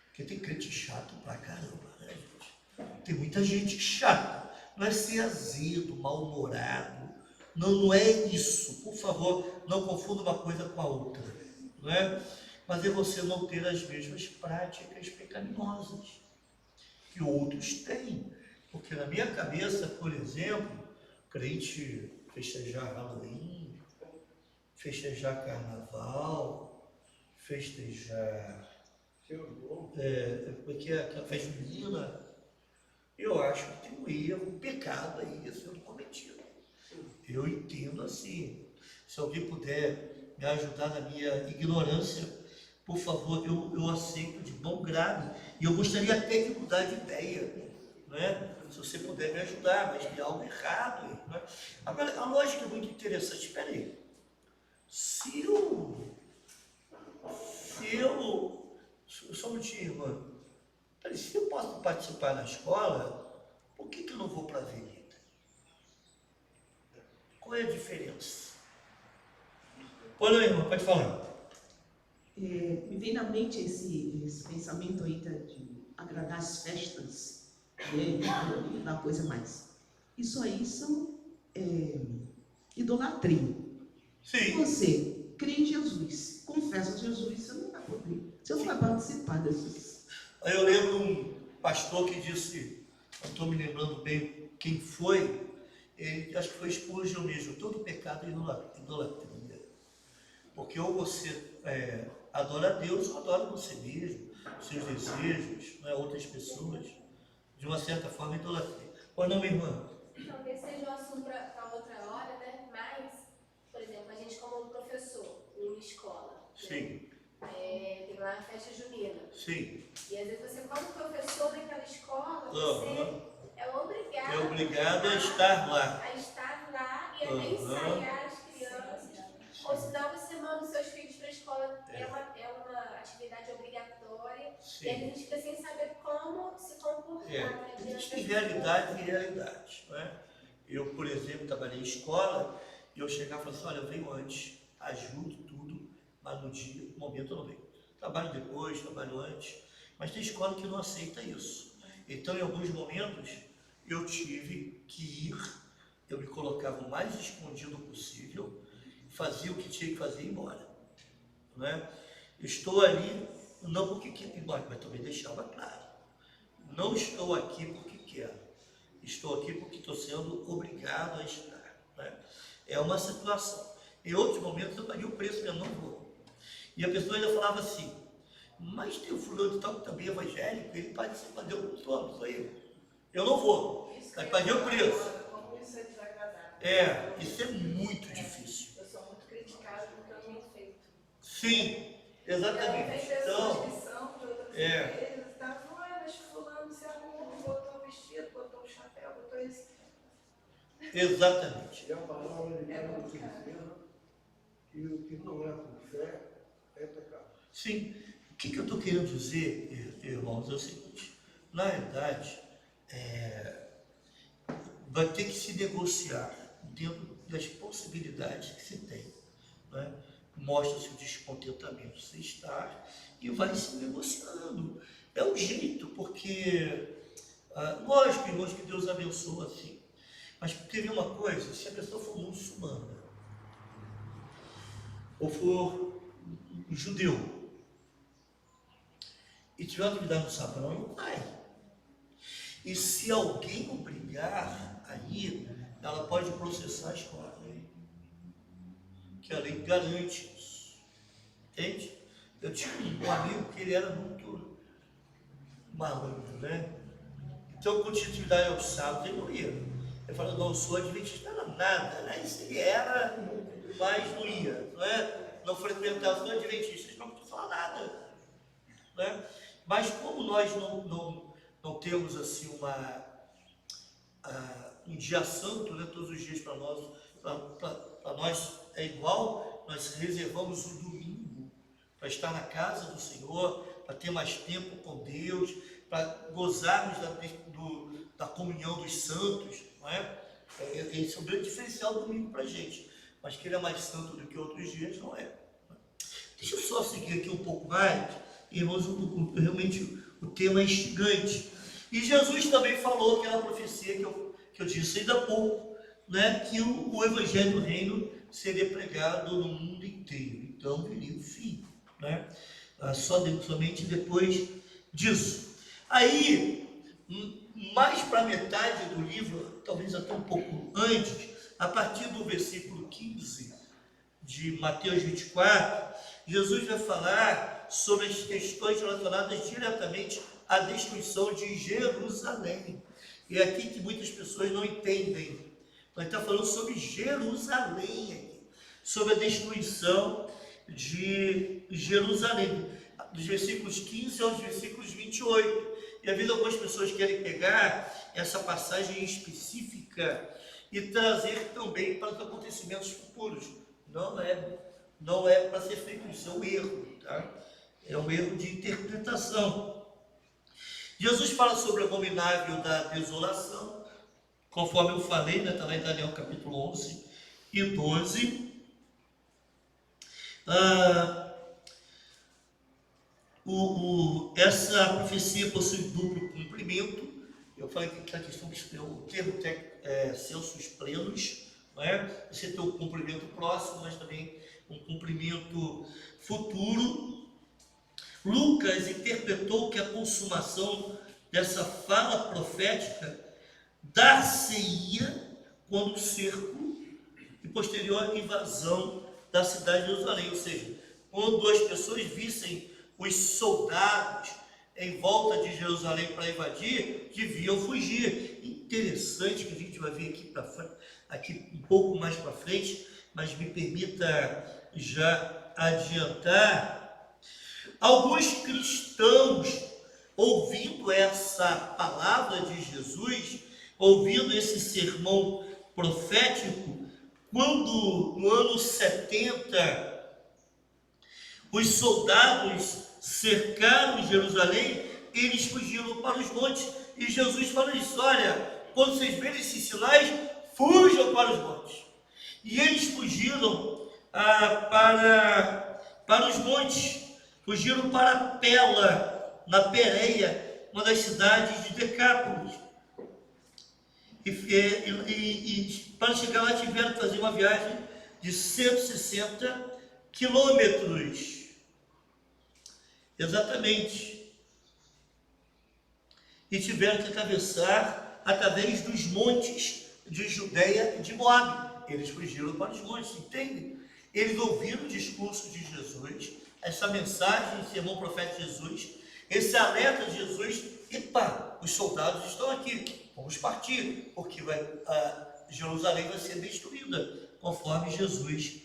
Porque tem crente chato pra caramba, né, gente? Tem muita gente chata. Não é ser azedo, mal-humorado. Não é isso. Por favor, não confunda uma coisa com a outra. Não é? Mas é você não ter as mesmas práticas pecaminosas que outros têm. Porque na minha cabeça, por exemplo, crente festejar Halloween, festejar Carnaval, festejar porque a festa junina, eu acho que tem um erro, um pecado aí sendo cometido. Eu entendo assim. Se alguém puder me ajudar na minha ignorância, por favor, eu aceito de bom grado. E eu gostaria até de mudar de ideia, né? Se você puder me ajudar, mas tem algo errado aí, né? Agora, a lógica é muito interessante. Espera aí. Se eu só um minutinho, irmã. Se eu posso participar na escola, por que eu não vou para a avenida? Qual é a diferença? Olha, irmã, pode falar. Me vem na mente esse pensamento aí de agradar as festas, da coisa mais. Isso aí são idolatria. Se você crê em Jesus, confessa Jesus, você não vai poder. Você não vai participar dessas. Eu lembro um pastor que disse, não estou me lembrando bem quem foi, ele, acho que foi Spurgeon mesmo, todo pecado é idolatria. Porque ou você adora a Deus ou adora você mesmo, seus desejos, outras pessoas, de uma certa forma idolatria. Pois não, minha irmã? Talvez seja um assunto para outra hora, né? Mas, por exemplo, a gente como professor em uma escola, Sim. Né? Tem lá a festa junina. Sim. E às vezes você, como professor daquela escola, você é obrigado a estar lá. A estar lá e a ensaiar as crianças. Ou senão você manda os seus filhos para a escola, é uma atividade obrigatória. Sim. E a gente fica sem saber como se comportar. Existem realidade e realidade. Né? Eu, por exemplo, trabalhei em escola e eu chegava e falava assim, olha, eu venho antes, ajudo tudo, mas no momento eu não venho. Trabalho depois, trabalho antes, mas tem escola que não aceita isso. Então, em alguns momentos, eu tive que ir, eu me colocava o mais escondido possível, fazia o que tinha que fazer e ir embora. Né? Estou ali, não porque quero ir embora, mas também deixava claro. Não estou aqui porque quero. Estou aqui porque estou sendo obrigado a estar. Né? É uma situação. Em outros momentos eu paguei o preço, eu não vou. E a pessoa ainda falava assim, mas tem o fulano de tal que também é evangélico, ele participa de alguns homens, sou eu. Eu não vou, mas paguei o preço. Como isso é desagradável. Isso é muito difícil. Eu sou muito criticada porque eu tenho feito. Sim, exatamente. Tem pessoas que são de outras igrejas, mas fulano se arrumou, botou o vestido, botou o chapéu, botou isso. Exatamente. E a palavra de Deus nos ensina que o que não é por fé é pecado. Sim. O que eu estou querendo dizer, irmãos, é o seguinte. Na verdade, vai ter que se negociar dentro das possibilidades que se tem. Né? Mostra-se o descontentamento se estar e vai se negociando. É o jeito, porque, lógico, irmãos, que Deus abençoa assim. Mas teve uma coisa, se a pessoa for muçulmana, ou for judeu, e tiver que dar no sapão, não vai. E se alguém obrigar a ir, ela pode processar a escola. Que a lei garante isso. Entende? Eu tinha um amigo que ele era muito malandro, né? Então, quando tinha atividade aos sábados, ele não ia. Ele falou, não, eu sou adventista, não era nada. Né? Isso ele era, mas não ia. Não é? Não frequentava, sou adventista, não precisa falar nada. Né? Mas como nós não temos assim um dia santo, né, todos os dias para nós é igual, nós reservamos o domingo para estar na casa do Senhor, para ter mais tempo com Deus, para gozarmos da comunhão dos santos, não é? Esse é o grande diferencial do domingo para a gente, mas que ele é mais santo do que outros dias, não é? Deixa eu só seguir aqui um pouco mais, irmãos, realmente o tema é instigante. E Jesus também falou aquela profecia que eu disse ainda há pouco, né, que o evangelho do reino seria pregado no mundo inteiro. Então viria o fim, né? Somente depois disso. Aí, mais para metade do livro, talvez até um pouco antes, a partir do versículo 15 de Mateus 24, Jesus vai falar sobre as questões relacionadas diretamente à destruição de Jerusalém. E é aqui que muitas pessoas não entendem. Nós estamos falando sobre Jerusalém aqui, sobre a destruição de Jerusalém, dos versículos 15 aos versículos 28. E às vezes algumas pessoas querem pegar essa passagem específica e trazer também para os acontecimentos futuros. Não é para ser feito isso, é um erro, tá? É um erro de interpretação. Jesus fala sobre o abominável da desolação, conforme eu falei, né, está lá em Daniel capítulo 11 e 12. Essa profecia possui duplo cumprimento. Eu falei que a questão que o termo census plenos, não é? Você tem um cumprimento próximo, mas também um cumprimento futuro. Lucas interpretou que a consumação dessa fala profética dar-se-ia quando o cerco e posterior invasão da cidade de Jerusalém, ou seja, quando as pessoas vissem os soldados em volta de Jerusalém para invadir, deviam fugir. Interessante que a gente vai ver aqui um pouco mais para frente, mas me permita já adiantar. Alguns cristãos, ouvindo essa palavra de Jesus, ouvindo esse sermão profético, quando no ano 70 os soldados cercaram Jerusalém, eles fugiram para os montes. E Jesus fala isso: olha, quando vocês verem esses sinais, fujam para os montes. E eles fugiram para os montes, fugiram para Pela, na Pérea, uma das cidades de Decápolis. E para chegar lá tiveram que fazer uma viagem de 160 quilômetros. Exatamente. E tiveram que atravessar através dos montes de Judeia e de Moabe. Eles fugiram para os montes, entende? Eles ouviram o discurso de Jesus, essa mensagem, esse sermão profético de Jesus, esse alerta de Jesus, e pá, os soldados estão aqui, vamos partir, porque Jerusalém vai ser destruída, conforme Jesus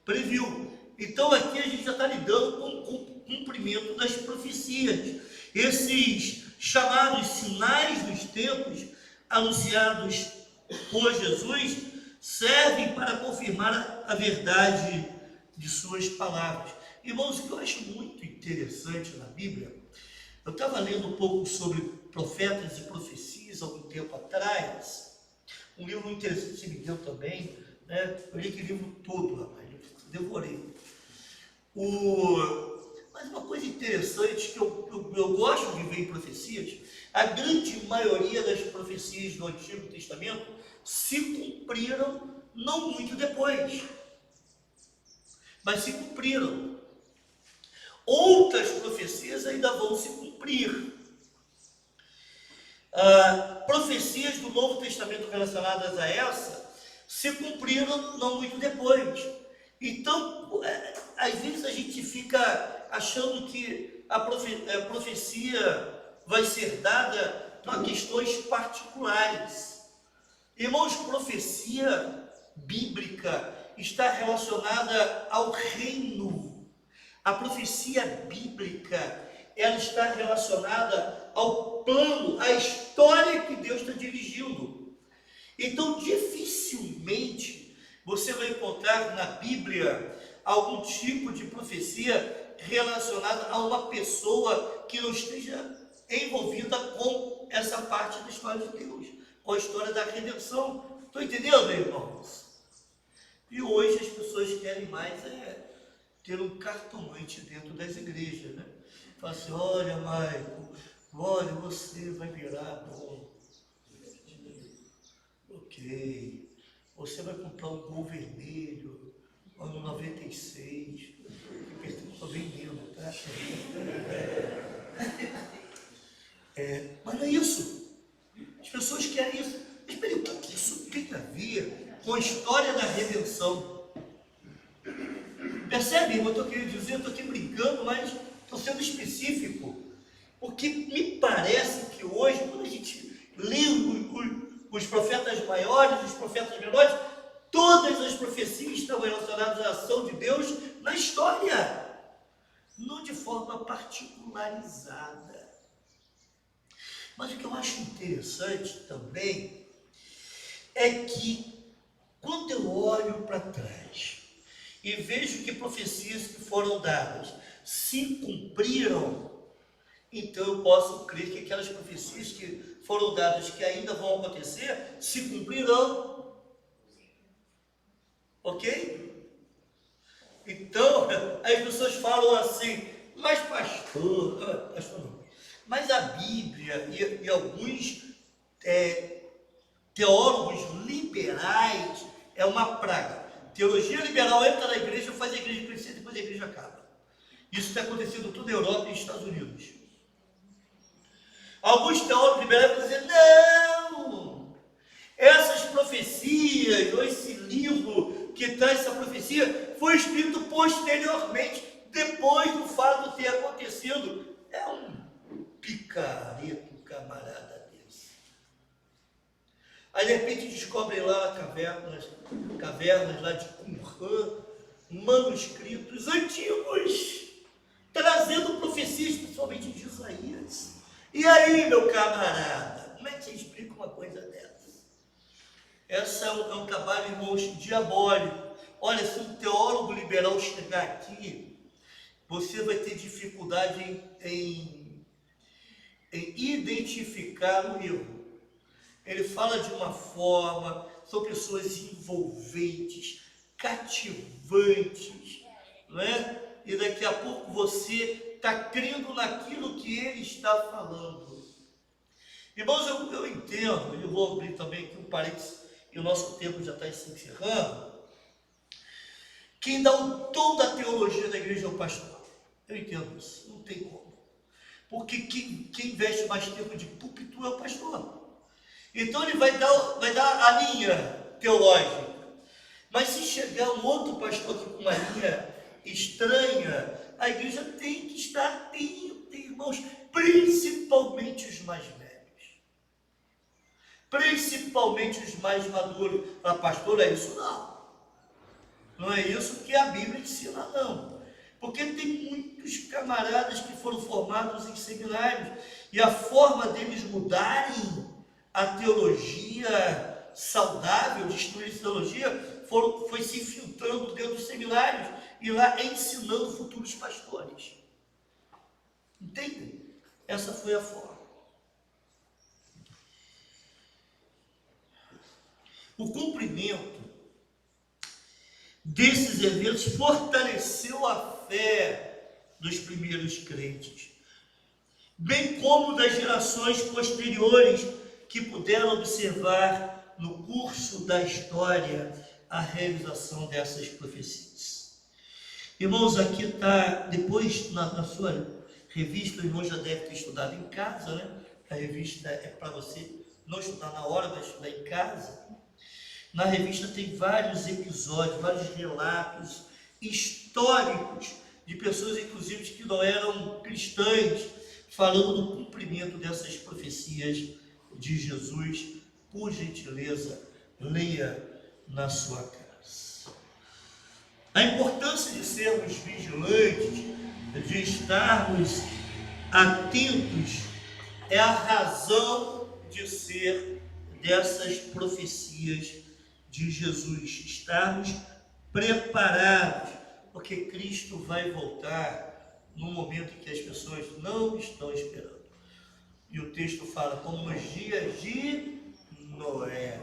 previu. Então aqui a gente já está lidando com o cumprimento das profecias. Esses chamados sinais dos tempos, anunciados por Jesus, servem para confirmar a verdade de suas palavras. Irmãos, o que eu acho muito interessante na Bíblia, eu estava lendo um pouco sobre profetas e profecias há algum tempo atrás, um livro interessante que me deu também, né? Eu li aquele livro todo, rapaz, eu devorei. Mas uma coisa interessante que eu gosto de ver em profecias, a grande maioria das profecias do Antigo Testamento se cumpriram não muito depois, mas se cumpriram. Outras profecias ainda vão se cumprir. Profecias do Novo Testamento relacionadas a essa se cumpriram não muito depois. Então, às vezes a gente fica achando que a profecia vai ser dada para questões particulares. Irmãos, profecia bíblica está relacionada ao reino. A profecia bíblica, ela está relacionada ao plano, à história que Deus está dirigindo. Então, dificilmente você vai encontrar na Bíblia algum tipo de profecia relacionada a uma pessoa que não esteja envolvida com essa parte da história de Deus, com a história da redenção. Estão entendendo, irmãos? E hoje as pessoas querem mais ter um cartomante dentro das igrejas, né? Fala assim: olha, Maico, olha, você vai virar bom. Ok. Você vai comprar um Gol vermelho, ano 96, que estou vendendo, tá? Mas não é isso. As pessoas querem isso. Mas peraí, o que isso tem a ver com a história da redenção? Percebe, irmão? Eu estou querendo dizer, eu estou aqui brincando, mas estou sendo específico. Porque me parece que hoje, quando a gente lê os profetas maiores, os profetas menores, todas as profecias estão relacionadas à ação de Deus na história, não de forma particularizada. Mas o que eu acho interessante também é que, quando eu olho para trás e vejo que profecias que foram dadas se cumpriram, então eu posso crer que aquelas profecias que foram dadas, que ainda vão acontecer, se cumprirão. Ok? Então, as pessoas falam assim: mas pastor não. Mas a Bíblia e alguns teólogos liberais, é uma praga. Teologia liberal entra na igreja, faz a igreja crescer, depois a igreja acaba. Isso está acontecendo em toda a Europa e nos Estados Unidos. Alguns teólogos liberais vão dizer, não, essas profecias, ou esse livro que traz essa profecia, foi escrito posteriormente, depois do fato ter acontecido. É um picareta, camarada desse. Aí de repente descobrem lá cavernas lá de Qumran, manuscritos antigos, trazendo profecias, principalmente de Isaías. E aí, meu camarada, como é que você explica uma coisa dessa? Essa é um trabalho, irmãos, diabólico. Olha, se um teólogo liberal chegar aqui, você vai ter dificuldade em identificar o erro. Ele fala de uma forma, são pessoas envolventes, cativantes, não é? E daqui a pouco você está crendo naquilo que ele está falando. Irmãos, eu entendo, eu vou abrir também aqui um parênteses, e o nosso tempo já está se encerrando. Quem dá o tom da teologia da igreja é o pastor. Eu entendo isso, não tem como. Porque quem investe mais tempo de púlpito é o pastor. Então ele vai dar a linha teológica. Mas se chegar um outro pastor com uma linha estranha, a igreja tem que estar atenta, irmãos, principalmente os mais velhos. Principalmente os mais maduros. Ah, pastor, é isso não. Não é isso que a Bíblia ensina, não. Porque tem muitos camaradas que foram formados em seminários e a forma deles mudarem a teologia saudável, de instruir teologia, foi se infiltrando dentro dos seminários e lá ensinando futuros pastores. Entendem? Essa foi a forma. O cumprimento desses eventos fortaleceu a fé dos primeiros crentes, bem como das gerações posteriores que puderam observar no curso da história a realização dessas profecias. Irmãos, aqui está, depois na sua revista, o irmão já deve ter estudado em casa, né? A revista é para você não estudar na hora, mas estudar em casa. Na revista tem vários episódios, vários relatos históricos de pessoas, inclusive, que não eram cristãs, falando do cumprimento dessas profecias de Jesus. Por gentileza, leia na sua casa. A importância de sermos vigilantes, de estarmos atentos, é a razão de ser dessas profecias de Jesus. Estarmos preparados, porque Cristo vai voltar no momento em que as pessoas não estão esperando. E o texto fala, como nos dias de Noé,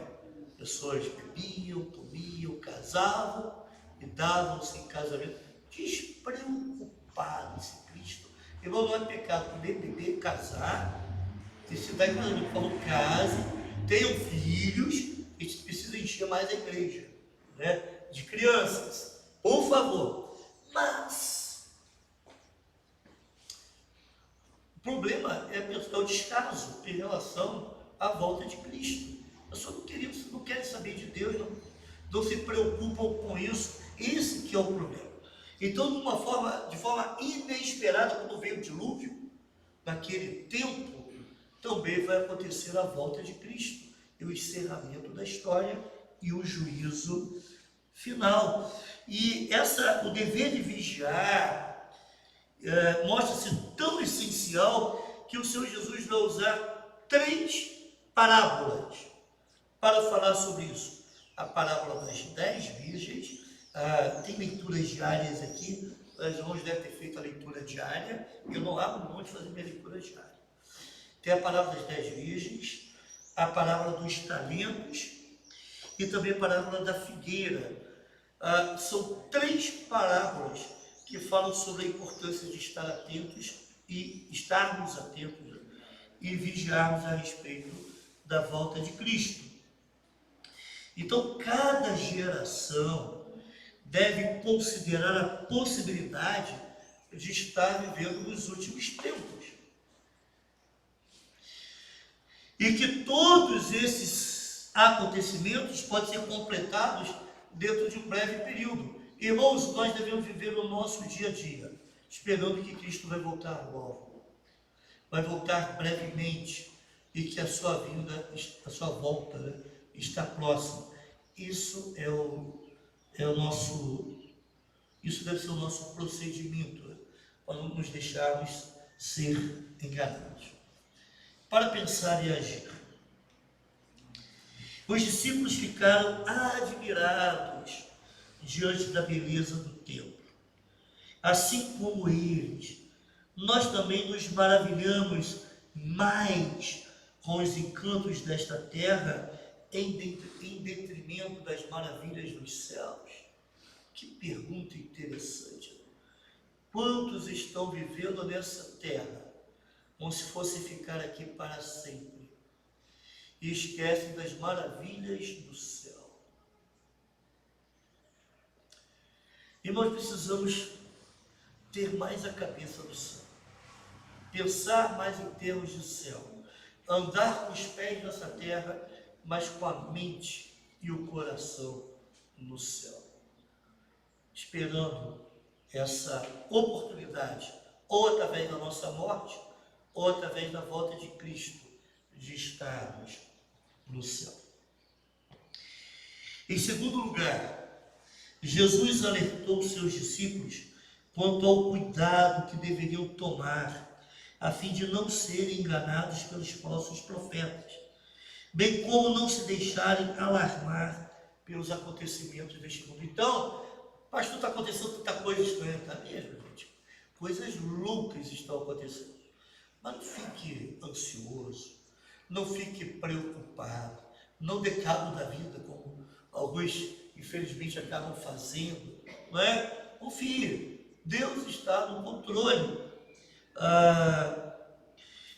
pessoas bebiam, comiam, casavam e davam-se em casamento, despreocupados em Cristo. Irmão, não é pecado comer, beber, casar, se dá em casamento, falou, case, tenham filhos, e precisa encher mais a igreja, né? De crianças, por favor. Mas o problema é o descaso em relação à volta de Cristo. As pessoas não querem saber de Deus, não se preocupam com isso. Esse que é o problema. Então, de forma inesperada, quando veio o dilúvio, naquele tempo, também vai acontecer a volta de Cristo, e o encerramento da história e o juízo final. E o dever de vigiar mostra-se tão essencial que o Senhor Jesus vai usar 3 parábolas para falar sobre isso. A parábola das 10 virgens, tem leituras diárias aqui, os irmãos devem ter feito a leitura diária, eu não abro mão de fazer minha leitura diária. Tem a parábola das 10 virgens, a parábola dos talentos e também a parábola da figueira. São 3 parábolas que falam sobre a importância de estar atentos e estarmos atentos e vigiarmos a respeito da volta de Cristo. Então, cada geração deve considerar a possibilidade de estar vivendo nos últimos tempos. E que todos esses acontecimentos podem ser completados dentro de um breve período. Irmãos, nós devemos viver o nosso dia a dia, esperando que Cristo vai voltar logo. Vai voltar brevemente e que a sua vinda, a sua volta, né, está próxima. Isso isso deve ser o nosso procedimento, né, para não nos deixarmos ser enganados. Para pensar e agir. Os discípulos ficaram admirados diante da beleza do templo. Assim como eles, nós também nos maravilhamos mais com os encantos desta terra em detrimento das maravilhas dos céus. Que pergunta interessante. Quantos estão vivendo nessa terra como se fosse ficar aqui para sempre e esquecem das maravilhas do céu? E nós precisamos ter mais a cabeça do céu, pensar mais em termos de céu, andar com os pés nessa terra, mas com a mente e o coração no céu, esperando essa oportunidade, ou através da nossa morte, ou através da volta de Cristo, de estarmos no céu. Em segundo lugar, Jesus alertou seus discípulos quanto ao cuidado que deveriam tomar, a fim de não serem enganados pelos falsos profetas, bem como não se deixarem alarmar pelos acontecimentos deste mundo. Então, pastor, está acontecendo tanta coisa estranha, está mesmo, gente? Coisas loucas estão acontecendo. Mas não fique ansioso, não fique preocupado, não dê cabo da vida, como alguns, infelizmente, acabam fazendo, não é? Confie, Deus está no controle.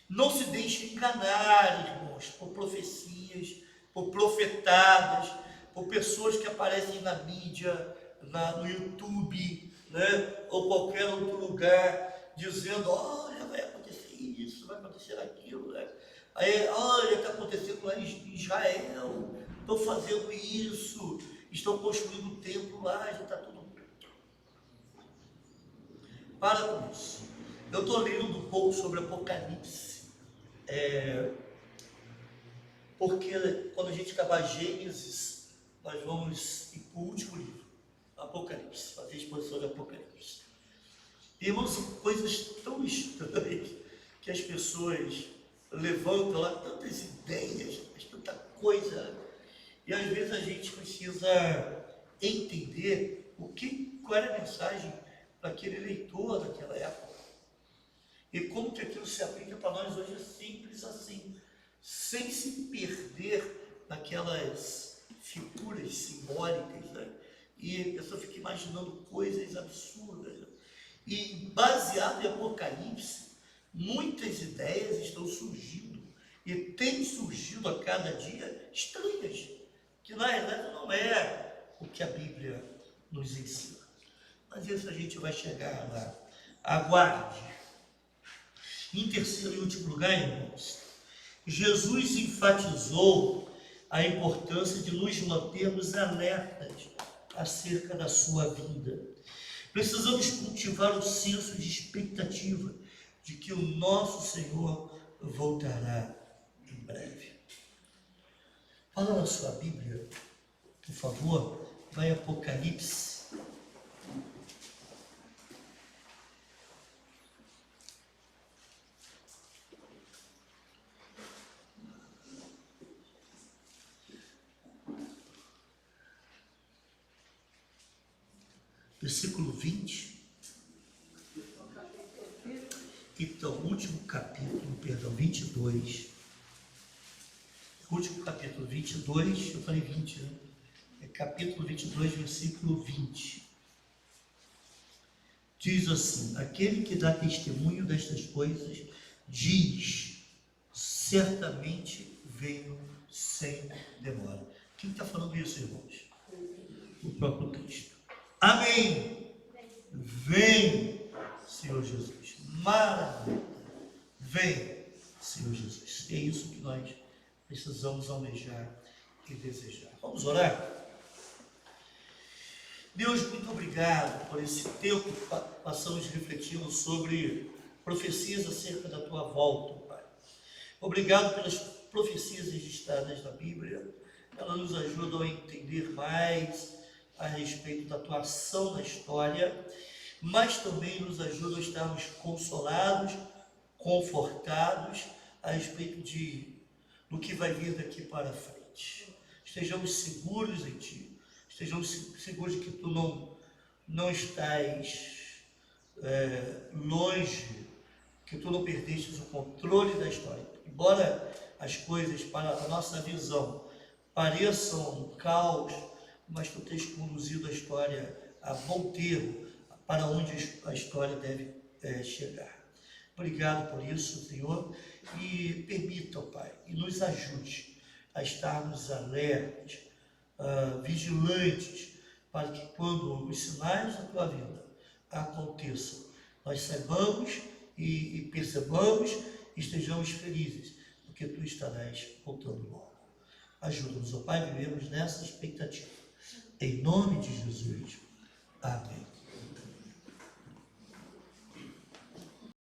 Não se deixe enganar, irmãos, por profecias, por profetadas, por pessoas que aparecem na mídia, no YouTube, né, ou qualquer outro lugar, dizendo, olha, vai acontecer isso, vai acontecer aquilo, né? Aí, olha, está acontecendo lá em Israel, estão fazendo isso, estão construindo um templo lá, já está tudo. Para com isso. Eu estou lendo um pouco sobre Apocalipse, porque quando a gente acabar Gênesis, nós vamos ir para o último livro, Apocalipse, fazer a exposição de Apocalipse. Irmãos, são coisas tão estranhas que as pessoas levantam lá, tantas ideias, tanta coisa, e às vezes a gente precisa entender qual era a mensagem daquele leitor daquela época. E como que aquilo se aplica para nós hoje, é simples assim, sem se perder naquelas figuras simbólicas, né? E a pessoa fica imaginando coisas absurdas. Né? E baseado em Apocalipse, muitas ideias estão surgindo, e têm surgido a cada dia estranhas, que na verdade não é o que a Bíblia nos ensina. Mas isso a gente vai chegar lá. Aguarde. Em terceiro e último lugar, irmãos, Jesus enfatizou a importância de nos mantermos alertas acerca da sua vinda. Precisamos cultivar o senso de expectativa de que o nosso Senhor voltará em breve. Fala na sua Bíblia, por favor, vai Apocalipse. Versículo 20. Então, último capítulo, 22. Último capítulo 22, eu falei 20, né? É capítulo 22, versículo 20. Diz assim: aquele que dá testemunho destas coisas diz, certamente venho sem demora. Quem está falando isso, irmãos? O próprio Cristo. Amém. Vem, Senhor Jesus. Maravilha. Vem, Senhor Jesus. É isso que nós precisamos almejar e desejar. Vamos orar? Deus, muito obrigado por esse tempo que passamos refletindo sobre profecias acerca da tua volta, Pai. Obrigado pelas profecias registradas na Bíblia. Elas nos ajudam a entender mais a respeito da tua ação na história, mas também nos ajudam a estarmos consolados, confortados a respeito do que vai vir daqui para frente. Estejamos seguros em Ti. Estejamos seguros de que Tu não estás longe, que Tu não perdestes o controle da história. Embora as coisas, para a nossa visão, pareçam um caos, mas Tu tens conduzido a história a bom termo, para onde a história deve chegar. Obrigado por isso, Senhor, e permita, Pai, e nos ajude a estarmos alertas, vigilantes, para que quando os sinais da Tua vinda aconteçam, nós saibamos e percebamos e estejamos felizes, porque Tu estarás voltando logo. Ajuda-nos, ó Pai, vivemos nessa expectativa. Em nome de Jesus. Amém.